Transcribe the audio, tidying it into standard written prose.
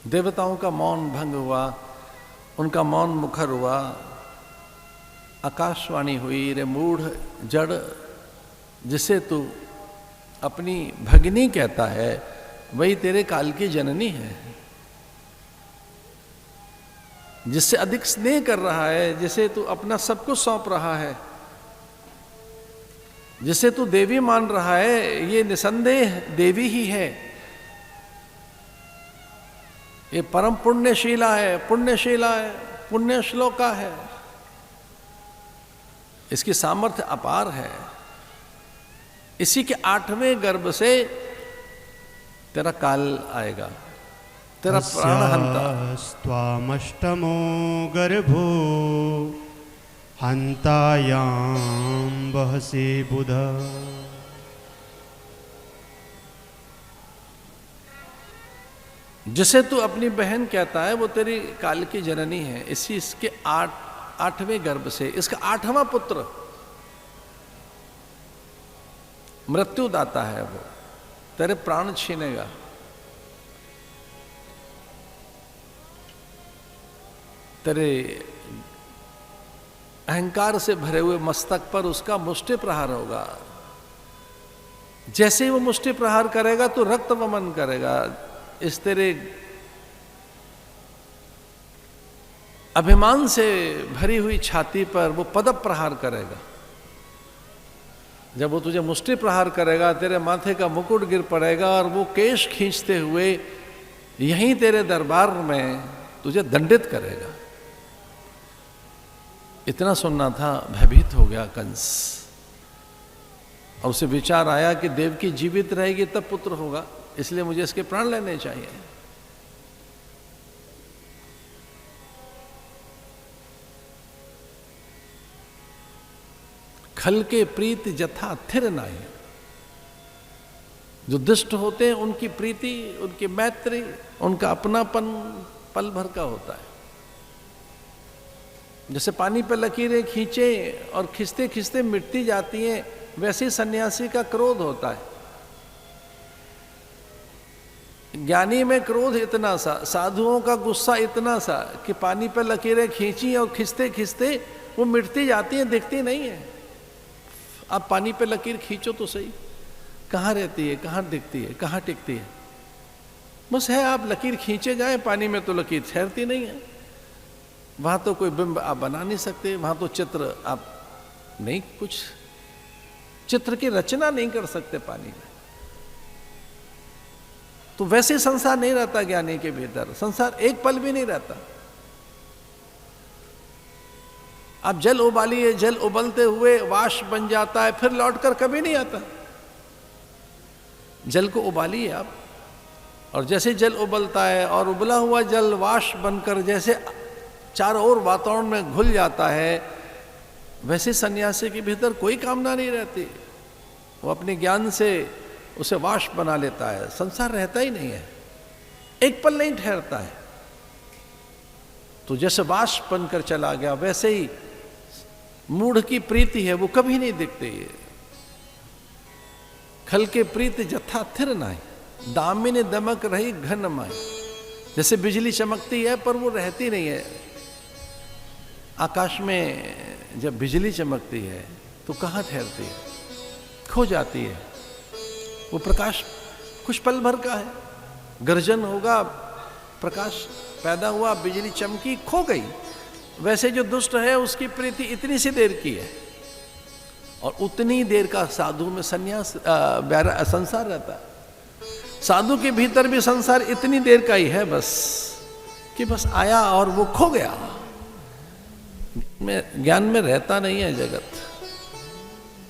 देवताओं का मौन भंग हुआ, उनका मौन मुखर हुआ, आकाशवाणी हुई, रे मूढ़ जड़, जिसे तू अपनी भगिनी कहता है वही तेरे काल की जननी है। जिससे अधिक स्नेह कर रहा है, जिसे तू अपना सब कुछ सौंप रहा है, जिसे तू देवी मान रहा है, ये निसंदेह देवी ही है। ये परम पुण्यशीला है, पुण्यशीला है, पुण्य श्लोका है। इसकी सामर्थ्य अपार है। इसी के 8वें गर्भ से तेरा काल आएगा, तेरा प्राण हंता। स्वामष्टमो गर्भो हंतायाम बहसे बुध। जिसे तू अपनी बहन कहता है वो तेरी काल की जननी है। इसी इसके 8वें गर्भ से इसका 8वां पुत्र मृत्युदाता है। वो तेरे प्राण छीनेगा। तेरे अहंकार से भरे हुए मस्तक पर उसका मुष्टि प्रहार होगा। जैसे ही वो मुष्टि प्रहार करेगा तो रक्त वमन करेगा। इस तेरे अभिमान से भरी हुई छाती पर वो पद प्रहार करेगा। जब वो तुझे मुष्टि प्रहार करेगा, तेरे माथे का मुकुट गिर पड़ेगा और वो केश खींचते हुए यहीं तेरे दरबार में तुझे दंडित करेगा। इतना सुनना था, भयभीत हो गया कंस। और उसे विचार आया कि देवकी जीवित रहेगी तब पुत्र होगा, इसलिए मुझे इसके प्राण लेने चाहिए। खल के प्रीत जथा थिर नाई। जो दुष्ट होते हैं उनकी प्रीति, उनकी मैत्री, उनका अपनापन पल भर का होता है। जैसे पानी पर लकीरें खींचे और खिंचते खिंचते मिटती जाती हैं, वैसे ही सन्यासी का क्रोध होता है। ज्ञानी में क्रोध इतना सा, साधुओं का गुस्सा इतना सा कि पानी पर लकीरें खींची और खिंचते खिंचते वो मिटती जाती हैं, दिखती नहीं है। आप पानी पे लकीर खींचो तो सही, कहाँ रहती है, कहाँ दिखती है, कहाँ टिकती है। बस है, आप लकीर खींचे जाए पानी में तो लकीर ठहरती नहीं है। वहां तो कोई बिंब आप बना नहीं सकते, वहां तो चित्र आप नहीं, कुछ चित्र की रचना नहीं कर सकते पानी में। तो वैसे संसार नहीं रहता ज्ञानी के भीतर। संसार एक पल भी नहीं रहता। आप जल उबालिए, जल उबलते हुए वाष्प बन जाता है, फिर लौटकर कभी नहीं आता। जल को उबालिए आप, और जैसे जल उबलता है और उबला हुआ जल वाष्प बनकर जैसे चारों ओर वातावरण में घुल जाता है, वैसे सन्यासी के भीतर कोई कामना नहीं रहती। वो अपने ज्ञान से उसे वाष्प बना लेता है। संसार रहता ही नहीं है, एक पल नहीं ठहरता है। तो जैसे वाष्प बनकर चला गया, वैसे ही मूढ़ की प्रीति है, वो कभी नहीं दिखती है। खल के प्रीति जथा थिर नाई, दामिनी दमक रही घन माई। जैसे बिजली चमकती है पर वो रहती नहीं है। आकाश में जब बिजली चमकती है तो कहाँ ठहरती है, खो जाती है। वो प्रकाश कुछ पल भर का है। गर्जन होगा, प्रकाश पैदा हुआ, बिजली चमकी, खो गई। वैसे जो दुष्ट है उसकी प्रीति इतनी सी देर की है, और उतनी देर का साधु में संन्यास संसार रहता है। साधु के भीतर भी संसार इतनी देर का ही है बस, कि बस आया और वो खो गया। ज्ञान में रहता नहीं है जगत।